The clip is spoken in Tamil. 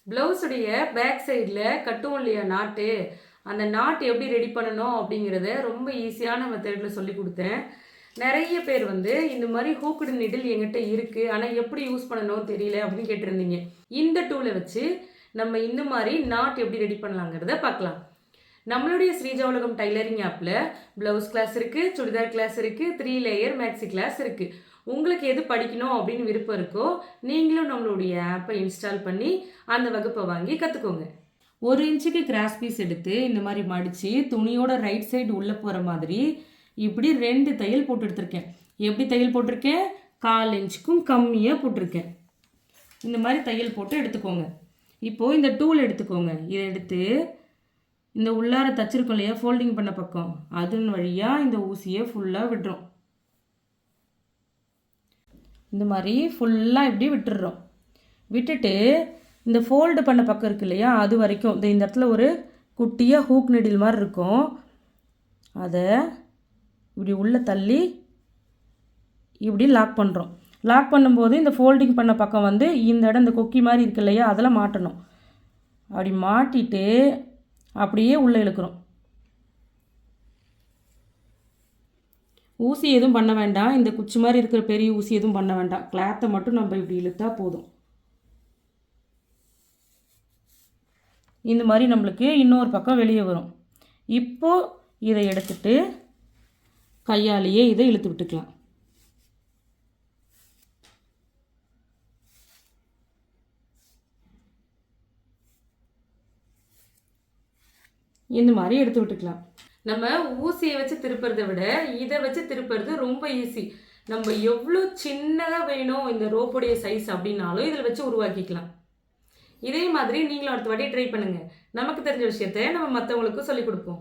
ப்ளவுஸுடைய பேக் சைடில் கட்டுவோம் இல்லையா நாட்டு, அந்த நாட்டு எப்படி ரெடி பண்ணணும் அப்படிங்கிறத ரொம்ப ஈஸியான மெத்தடில் சொல்லி கொடுத்தேன். நிறைய பேர் இந்த மாதிரி ஹூக்குடு நீடில் எங்கிட்ட இருக்குது, ஆனால் எப்படி யூஸ் பண்ணணும் தெரியல அப்படின்னு கேட்டிருந்தீங்க. இந்த டூலை வச்சு நம்ம இந்த மாதிரி நாட் எப்படி ரெடி பண்ணலாங்கிறத பார்க்கலாம். நம்மளுடைய ஸ்ரீஜா உலகம் டைலரிங் ஆப்பில் ப்ளவுஸ் கிளாஸ் இருக்குது, சுடிதார் கிளாஸ் இருக்குது, 3 லேயர் மேக்ஸி கிளாஸ் இருக்குது. உங்களுக்கு எது படிக்கணும் அப்படின்னு விருப்பம் இருக்கோ நீங்களும் நம்மளுடைய ஆப்பை இன்ஸ்டால் பண்ணி அந்த வகுப்பை வாங்கி கற்றுக்கோங்க. 1 இன்ச்சுக்கு கிராஸ் பீஸ் எடுத்து இந்த மாதிரி மடித்து துணியோட ரைட் சைடு உள்ளே போகிற மாதிரி இப்படி 2 தையல் போட்டு எடுத்திருக்கேன். எப்படி தையல் போட்டிருக்கேன்? 1/4 இன்ச்சுக்கும் கம்மியாக போட்டிருக்கேன். இந்த மாதிரி தையல் போட்டு எடுத்துக்கோங்க. இப்போது இந்த டூல் எடுத்துக்கோங்க. இதை எடுத்து இந்த உள்ளார தச்சிருக்கோம் இல்லையா ஃபோல்டிங் பண்ண பக்கம், அதன் வழியாக இந்த ஊசியை ஃபுல்லாக விடுறோம். இந்த மாதிரி ஃபுல்லாக இப்படி விட்டுடுறோம். விட்டுட்டு இந்த ஃபோல்டு பண்ண பக்கம் இருக்குது இல்லையா, அது வரைக்கும் இந்த இடத்துல ஒரு குட்டியாக ஹூக் நீடில் மாதிரி இருக்கும். அதை இப்படி உள்ளே தள்ளி இப்படி லாக் பண்ணுறோம். லாக் பண்ணும்போது இந்த ஃபோல்டிங் பண்ண பக்கம் இந்த இடம் இந்த கொக்கி மாதிரி இருக்கு இல்லையா, அதெல்லாம் மாட்டணும். அப்படி மாட்டிட்டு அப்படியே உள்ளே இழுக்கிறோம். ஊசி எதுவும் பண்ண வேண்டாம். இந்த குச்சி மாதிரி இருக்கிற பெரிய ஊசி எதுவும் பண்ண வேண்டாம். கிளாத்தை மட்டும் நம்ம இப்படி இழுத்தா போதும். இந்த மாதிரி நம்மளுக்கு இன்னொரு பக்கம் வெளியே வரும். இப்போது இதை எடுத்துட்டு கையாலேயே இதை இழுத்து விட்டுக்கலாம். இந்த மாதிரி எடுத்து விட்டுக்கலாம். நம்ம ஊசியை வச்சு திருப்புறதை விட இதை வச்சு திருப்புறது ரொம்ப ஈஸி. நம்ம எவ்வளோ சின்னதாக வேணும் இந்த ரோப்புடைய சைஸ் அப்படின்னாலும் இதில் வச்சு உருவாக்கிக்கலாம். இதே மாதிரி நீங்களும் அடுத்த வாட்டி ட்ரை பண்ணுங்கள். நமக்கு தெரிஞ்ச விஷயத்தை நம்ம மற்றவங்களுக்கும் சொல்லிக் கொடுப்போம்.